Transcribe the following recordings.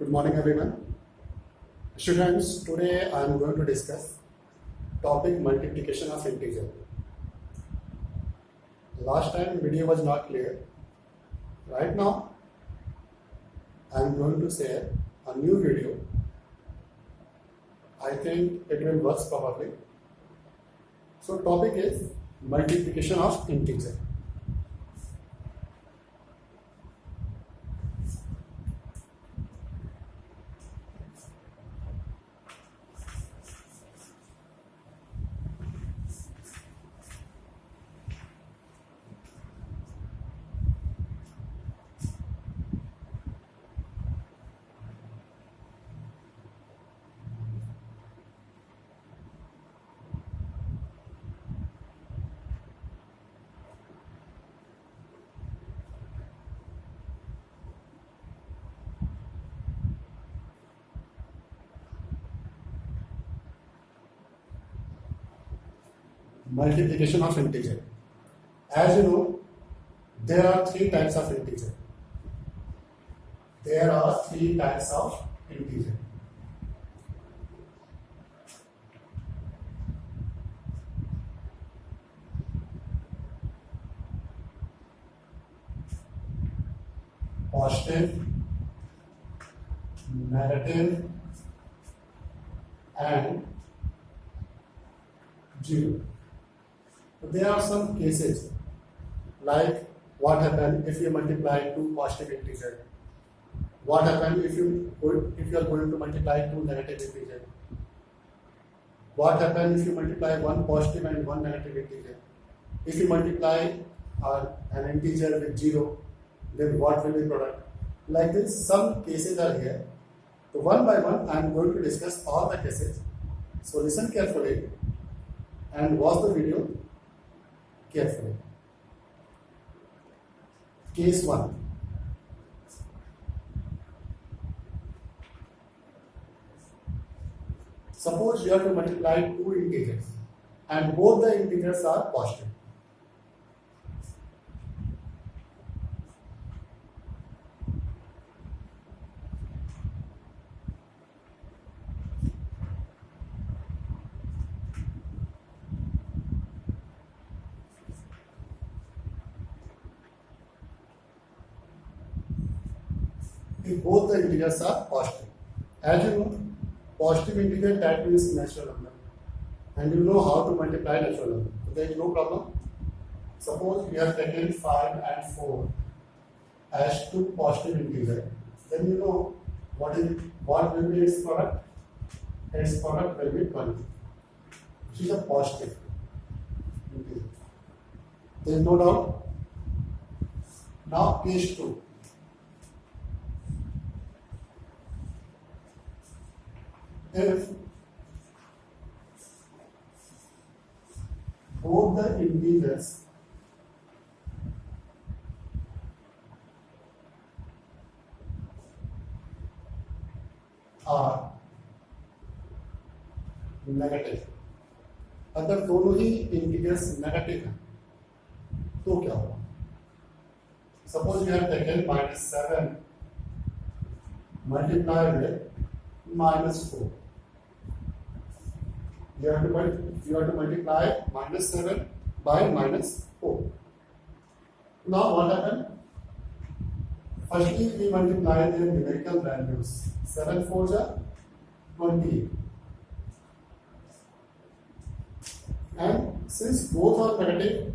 Good morning everyone. Students, today I am going to discuss topic multiplication of integer. Last time video was not clear. Right now I am going to share a new video. I think it will work probably. So topic is multiplication of integer. Multiplication of integer. As you know, there are three types of integer. There are three types of integer. Positive, negative, and zero. So there are some cases like what happens if you multiply two positive integer. What happens if you are going to multiply two negative integer. What happens if you multiply one positive and one negative integer. If you multiply an integer with zero, then what will be product? Like this, some cases are here. So one by one, I am going to discuss all the cases. So listen carefully and watch the video carefully. Case 1. Suppose you have to multiply two integers and both the integers are positive. If both the integers are positive. As you know, positive integer that means natural number, and you know how to multiply natural number. So there is no problem. Suppose we have taken 5 and 4 as two positive integer, then you know what will be its product. Its product will be 20, which is a positive integer. There is no doubt. Now case 2. If both the integers are negative, अगर दोनों ही integers negative हैं तो क्या होगा? Suppose we have taken -7 multiplied with -4. You have to multiply -7 by -4. Now what happened? Firstly, we multiply their numerical values. 7 4s are 20. And since both are negative,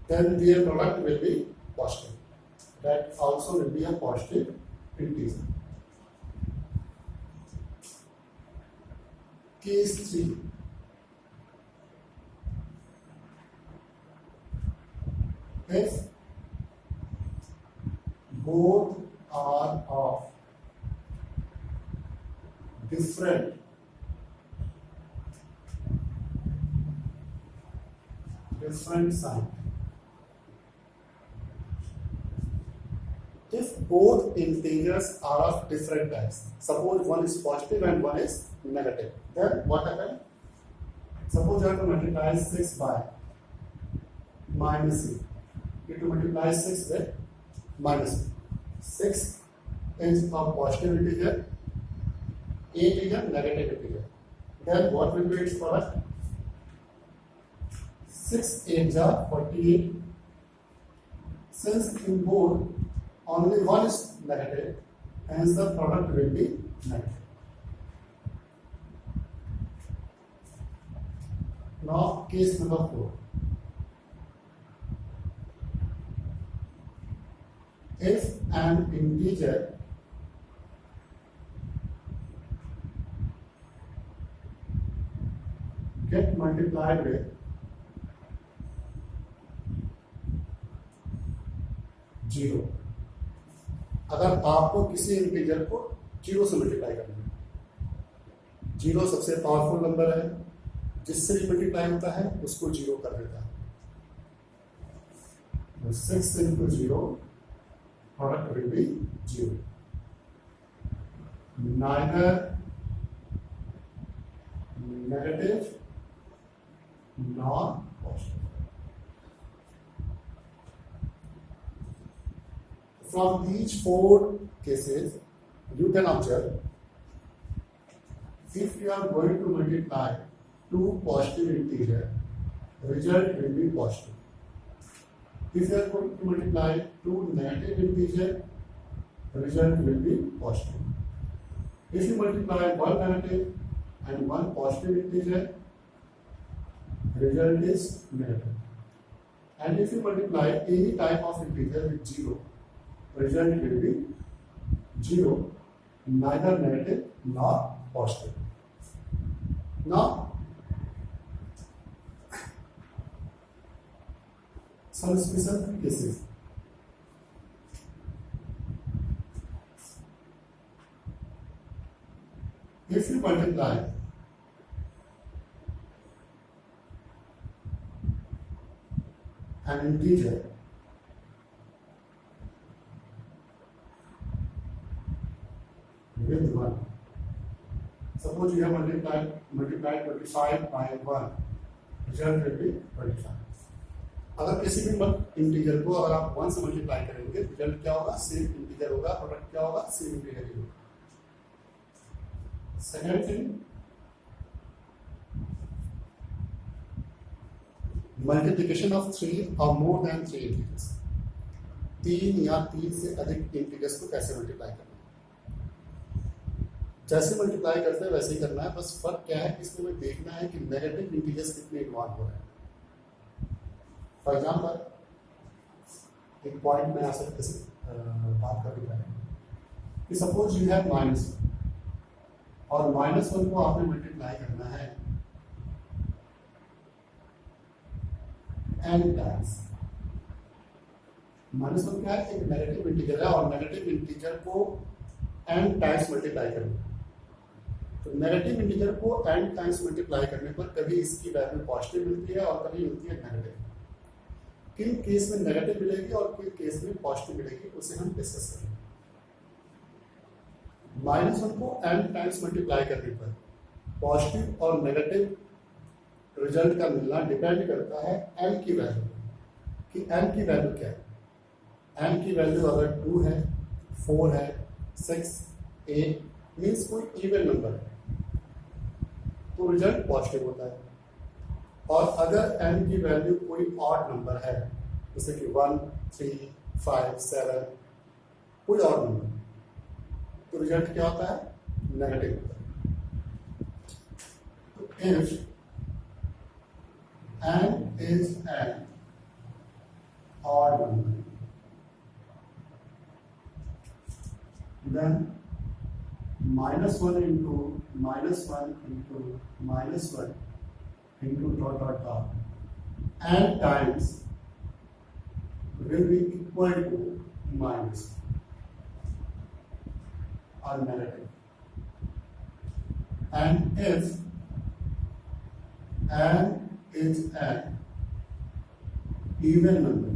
then their product will be positive. That also will be a positive integer. Case 3. If both are of different sign. If both integers are of different types, suppose one is positive and one is negative, then what happens? Suppose you have to multiply 6 by -6. You have to multiply 6 with -6. is a positive integer, 8 is a negative integer. Then what will be its product? 6 8 are 48. Since in both only one is negative, hence the product will be negative. Now case number 4. If an integer get multiplied with 0, अगर आपको किसी integer को 0 से multiply करना है, 0 सबसे powerful number है, जिससे भी मल्टीप्लाई होता है उसको 0 कर देता है. तो 6 into 0, product will be 0. Neither negative nor positive. From these 4 cases, you can observe if you are going to multiply 2 positive integers, result will be positive. If you are going to multiply 2 negative integers, result will be positive. If you multiply 1 negative and 1 positive integer, result is negative. And if you multiply any type of integer with 0, result will be 0, neither negative nor positive. Now, some special cases. If you multiply an integer with 1, suppose you have multiplied 25 by 1, result will be 25. अगर किसी भी integer को अगर आप 1 से multiply करेंगे, result क्या होगा? सेम इंटीजर होगा, प्रोडक्ट क्या होगा? सेम इंटीजर ही होगा. सेकंड थिंग, मल्टीप्लिकेशन ऑफ 3 और मोर देन 3 इंटीजर्स. 3 या 3 से अधिक इंटीजर्स को कैसे मल्टीप्लाई करना है? जैसे मल्टीप्लाई करते हैं वैसे ही करना है, बस फर्क क्या है, इसमें हमें देखना है कि नेगेटिव इंटीजर्स कितने इन्वॉल्व हो रहे हैं. फॉर एग्जाम्पल, एक पॉइंट में आ सकते बात कर दिया है कि सपोज यू हैव -1 और -1 को आपने मल्टीप्लाई करना है n टाइम्स. -1 क्या है? एक नेगेटिव इंटीजर है और नेगेटिव इंटीजर को n टाइम्स मल्टीप्लाई करना. तो नेगेटिव इंटीजर को n टाइम्स मल्टीप्लाई करने पर कभी इसकी वैल्यू पॉजिटिव मिलती है और कभी मिलती है नेगेटिव. किन केस में नेगेटिव मिलेगी और किन केस में पॉजिटिव मिलेगी उसे हम डिस्कस करेंगे. -1 को n टाइम्स मल्टीप्लाई करने पर पॉजिटिव और नेगेटिव रिजल्ट का मिलना डिपेंड करता है n की वैल्यू कि n की वैल्यू क्या है. n की वैल्यू अगर 2 है, 4 है, 6, 8 मीन्स कोई इवन नंबर है तो रिजल्ट पॉजिटिव होता है. और अगर n की वैल्यू कोई ऑड नंबर है, जैसे कि 1, 3, 5, 7 कोई ऑड नंबर, तो रिजल्ट क्या होता है? नेगेटिव होता है. तो if n is an odd number, then -1 into -1 into -1 into ... n times will be equal to minus or negative. And if n is an even number,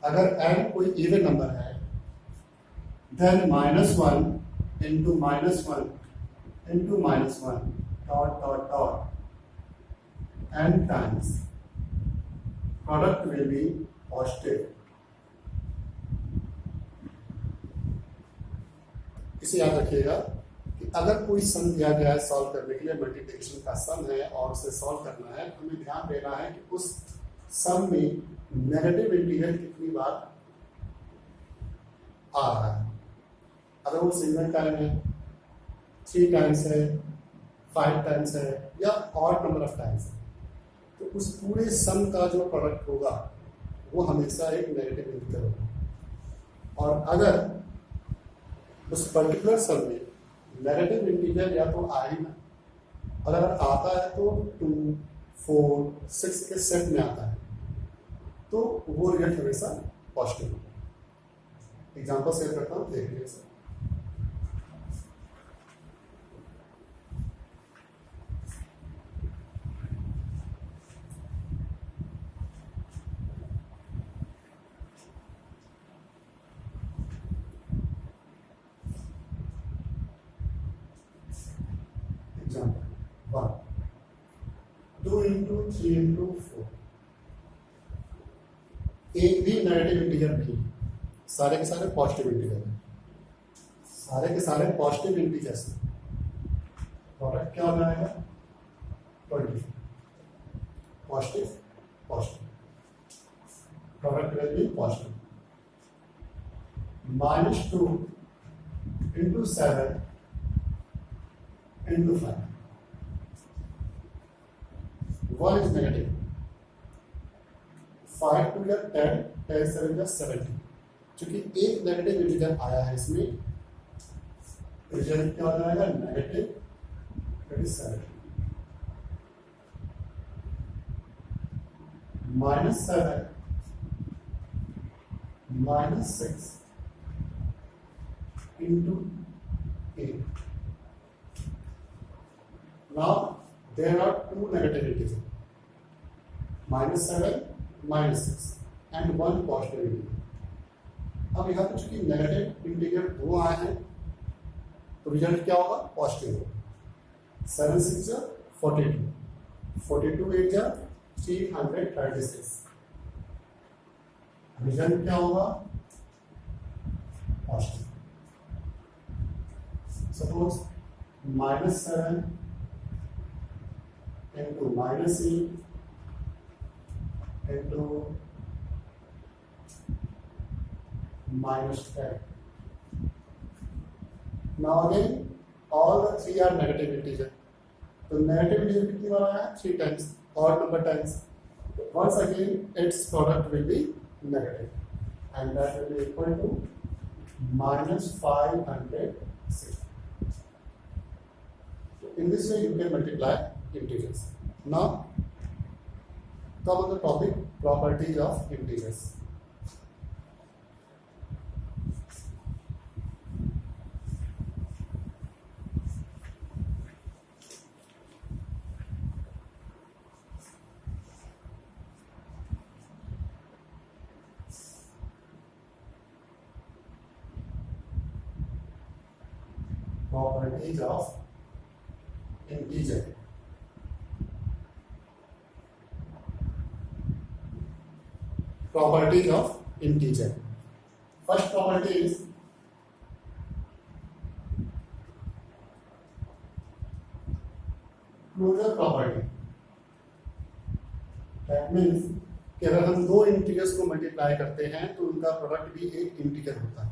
अगर n कोई even number है, then -1 into -1 into -1 ... n times product will be positive. इसे याद रखिएगा कि अगर कोई सम दिया गया है सॉल्व करने के लिए, मल्टीप्लिकेशन का सम है और उसे सॉल्व करना है, तो हमें ध्यान देना है कि उस सम में नेगेटिव इंटीजर कितनी बार आ रहा है। अगर वो सिंगल टाइम है, 3 टाइम्स है, 5 टाइम्स है या और नंबर ऑफ टाइम्स है, तो उस पूरे सम का जो प्रोडक्ट होगा वो हमेशा एक नेगेटिव इंटीजर होगा। और अगर उस पर्टिकुलर सम में नेगेटिव इंटीजर या तो आ ही ना, अगर आता है तो 2, 4, 6 के सेट में आता है, तो वो रिजल्ट हमेशा पॉजिटिव होगा। एग्जाम्पल शेयर करता हूँ, देख लीजिए सर। एग्जाम्पल 1, 2 into 3 into 4, एक भी नेगेटिव इंटीजर नहीं, सारे के सारे पॉजिटिव इंटीजर हैं, सारे के सारे पॉजिटिव इंटीजर्स हैं। प्रोडक्ट क्या हो जाएगा? 20, positive positive, product value positive. -2 into 7 into 5, 1 is negative, 5 to 10, 10 7 70। चूंकि एक नेगेटिव इंटीजर आया है इसमें, रिजल्ट क्या हो जाएगा? Negative 27। -7 -6 into 8। Now there are 2 negative integers, -7 -6 and 1 positive integer। अब यहाँ पे चूंकि नेगेटिव इंटीजर 2 आए हैं, तो रिजल्ट क्या होगा? पॉजिटिव होगा। 7 6 42, 42 8 336। रिजल्ट क्या होगा? Positive. Suppose -7 into -8 into -10। Now again all the 3 are negative integer, तो नेगेटिव इंटीजर कितनी बार आया है? 3 times, odd number times। Once again its product will be negative and that will be equal to -506। So in this way you can multiply integers। Now come on the topic properties of integers। Properties of integer। Properties of integer। First property is closure property। That means कि अगर हम 2 integers को multiply करते हैं तो उनका product भी एक इंटीजर होता है।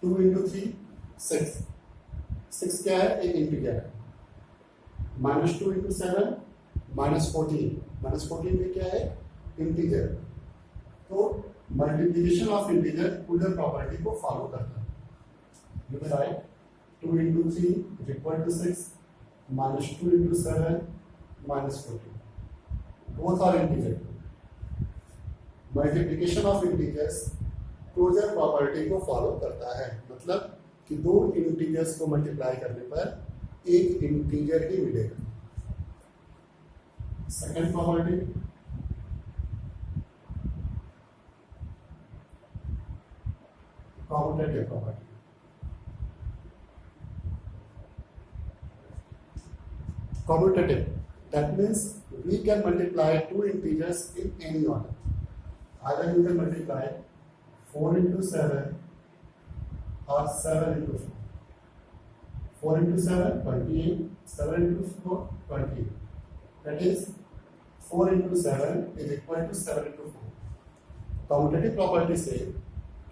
2 into 3 6, 6 क्या है? एक इंटीजर है। -2 into 7 -14, -14 भी क्या है? इंटीजर। तो multiplication of integer closure property को फॉलो करता है। You can write 2 into 3 is equal to 6, -2 into 7 -14, both are integer। Multiplication of integers closure property को फॉलो करता है, मतलब कि 2 इंटीजर्स को मल्टीप्लाई करने पर एक इंटीजर ही मिलेगा। Second property commutative property. Commutative, that means we can multiply 2 integers in any order। Either you can multiply 4 into 7 or 7 into 4. 4 into 7, 28. 7 into 4, 20. That is 4 into 7 is equal to 7 into 4. Commutative property says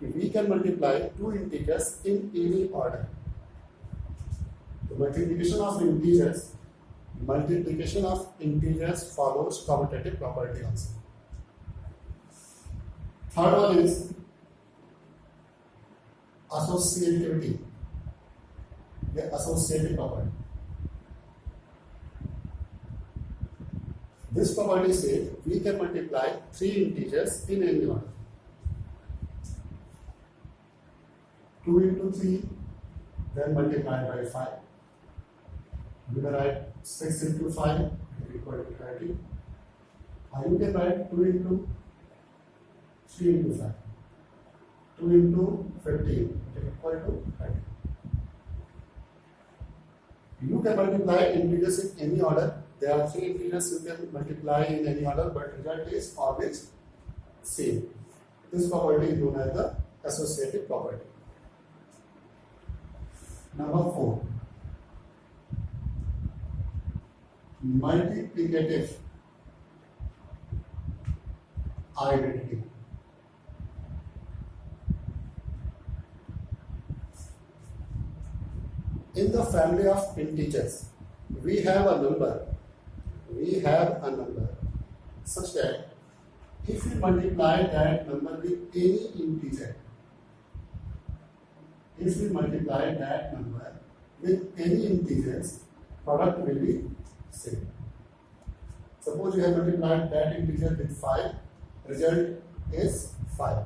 we can multiply two integers in any order. The multiplication of integers follows commutative property also. Third one is associativity, the associative property. This property says we can multiply three integers in any order. 2 into 3, then multiply by 5. You can write 6 into 5 is equal to 30. Or you can write 2 into 3 into 5. 2 into 15 is equal to 30. You can multiply integers in any order. There are three integers you can multiply in any order, but result is always same. This property is known as the associative property. Number 4. Multiplicative identity. In the family of integers, we have a number such that if we multiply that number with any integer, product will be same. Suppose you have multiplied that integer with 5, result is 5.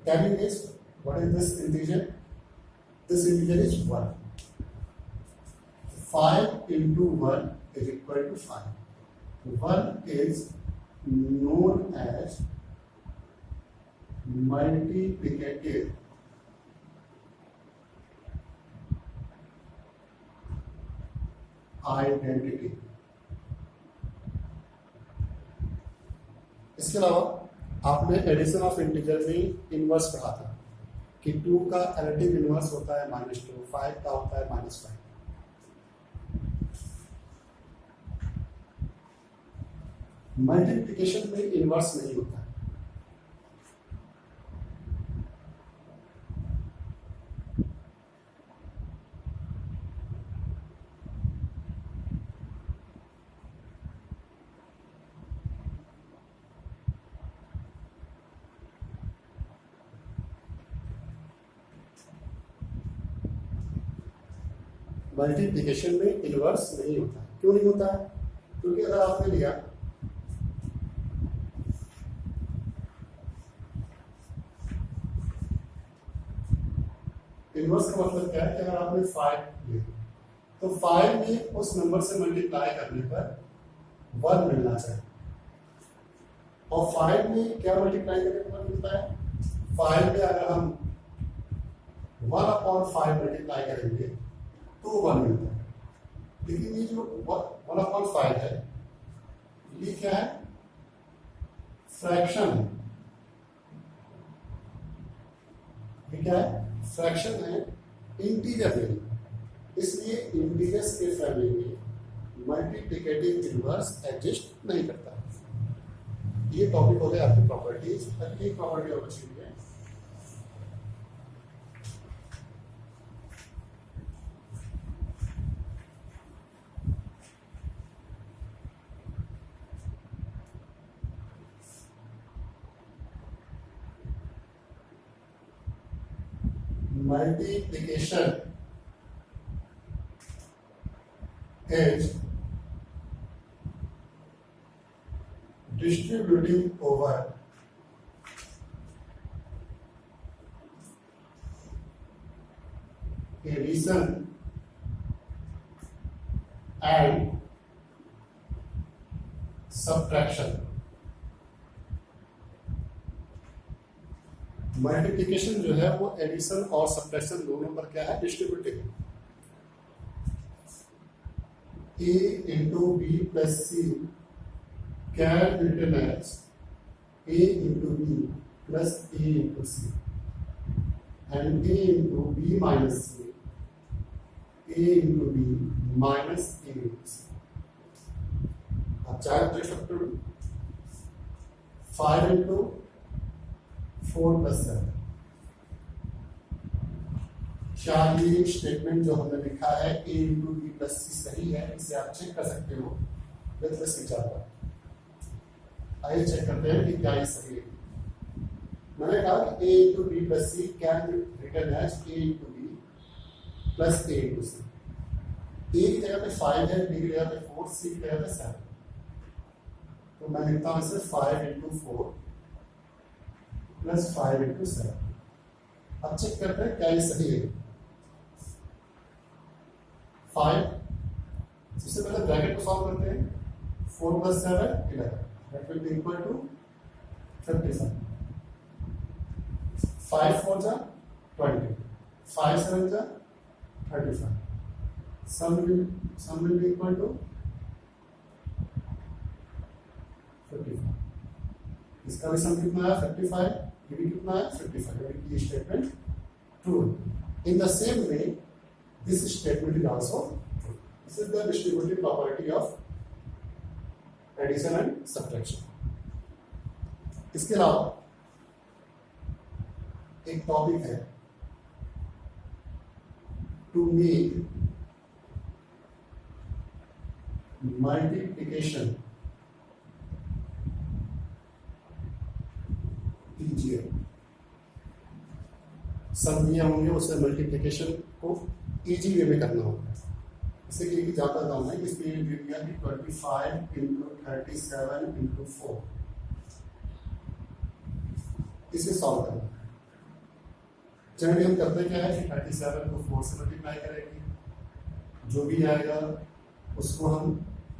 Can you guess what is this integer? This integer is 1. 5 into 1 is equal to 5. 1 is known as multiplicative identity. इसके अलावा आपने addition of integer में inverse पढ़ा था कि 2 का additive inverse होता है -2, 5 का होता है -5। मल्टीप्लिकेशन में इनवर्स नहीं होता है। मल्टीप्लिकेशन में इनवर्स नहीं होता। क्यों नहीं होता है? क्योंकि अगर आपने लिया इनवर्स का मतलब क्या है कि अगर आपने 5 लिया तो 5 में उस नंबर से मल्टीप्लाई करने पर 1 मिलना चाहिए। और 5 में क्या मल्टीप्लाई करने पर मिलता है? 5 में अगर हम 1/5 मल्टीप्लाई करेंगे तो 1 मिलता है। लेकिन ये जो 1/5 है ये क्या है? फ्रैक्शन है। ये क्या है? फ्रैक्शन है, इंटीजर नहीं। इसलिए इंटीजर्स के फैमिली में मल्टीप्लिकेटिव इनवर्स एग्जिस्ट नहीं करता। ये टॉपिक हो गया आपकी प्रॉपर्टीज। एक प्रॉपर्टी और बची हुई है, multiplication is distributing over addition and subtraction। Multiplication जो है वो एडिशन और सब्ट्रैक्शन दोनों पर क्या है? Distributive. a into b plus c can be written as a into b plus a into c। and A into B minus C, A into B minus A into C. अब चाहे देख सकते हो 5 into 4 plus 7. क्या ये statement जो हमने लिखा है A into B plus C सही है? इसे आप चेक कर सकते हो विद दिस एग्जांपल. आइए चेक करते हैं कि क्या ये सही है. मैंने कहा कि A into B plus C can be written as A into B plus A into C. A की जगह पे 5 है, B की जगह पे 4, C की जगह पे 7. तो मैं लिखता हूं इसे 5 into 4 plus 5 into 7. अब चेक करते हैं क्या ये सही है. 5, सबसे पहले ब्रैकेट को सॉल्व करते हैं. 4 plus 7 11, that will be equal to 55. 5 4 जा 20, 5 7 जा 35. Sum will be equal to 55. इसका भी सम कितना है 55, ये भी कितना है 55. यानी ये statement true. In the same way this statement is also true. This is the distributive property of addition and subtraction. इसके अलावा एक टॉपिक है to make multiplication easier. सम दिए होंगे उससे मल्टीप्लिकेशन को इजी वे में करना होगा. इसे के लिए जाता था मैं इसमें दे दिया कि 25 into 37 into 4 इसे सॉल्व करना है. जनरली हम करते क्या है कि 37 को 4 से मल्टीप्लाई करेंगे, जो भी आएगा उसको हम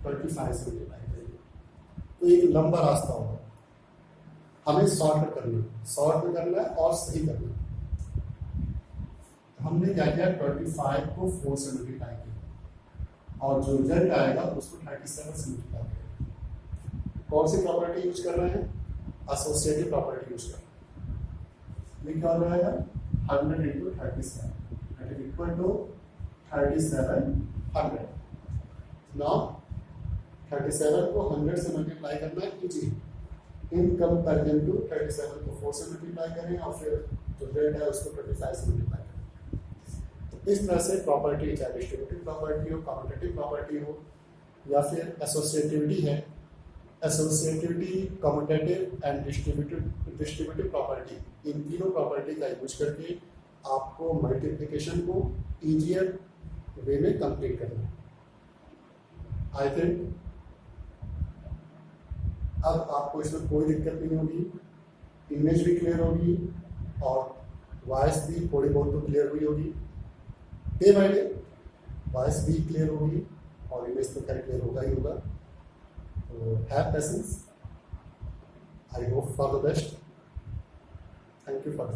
25 से मल्टीप्लाई करेंगे. तो एक लंबा रास्ता होगा. हमें शॉर्ट में करना है और सही करना है. हमने क्या किया 25 को 4 से मल्टीप्लाई किया और जो रिजल्ट आएगा उसको 37 से मल्टीप्लाई करेंगे. कौन सी प्रॉपर्टी यूज कर रहे हैं? एसोसिएटिव प्रॉपर्टी यूज कर रहे हैं. ये क्या हो जाएगा 100 into 37 that is equal to 3700. now 37 को 100 से मल्टीप्लाई करना है इजी. इन कंपैरिजन टू 37 को 4 से मल्टीप्लाई करें और फिर जो रिजल्ट है उसको 25 से मल्टीप्लाई करें. इस तरह से प्रॉपर्टी चाहे डिस्ट्रीब्यूटिव प्रॉपर्टी हो, कम्यूटेटिव प्रॉपर्टी हो या फिर एसोसिएटिविटी है. Associativity, commutative and distributive property, इन तीनों प्रॉपर्टी का यूज करके आपको मल्टीप्लिकेशन को इजियर वे में कंप्लीट करना है. आई थिंक अब आपको इसमें कोई दिक्कत नहीं होगी. इमेज भी क्लियर होगी और वॉइस भी थोड़ी बहुत तो क्लियर हुई होगी. डे बाय डे वॉइस भी क्लियर होगी और इमेज तो खैर क्लियर होगा ही होगा. तो have patience. I hope for the best. Thank you for the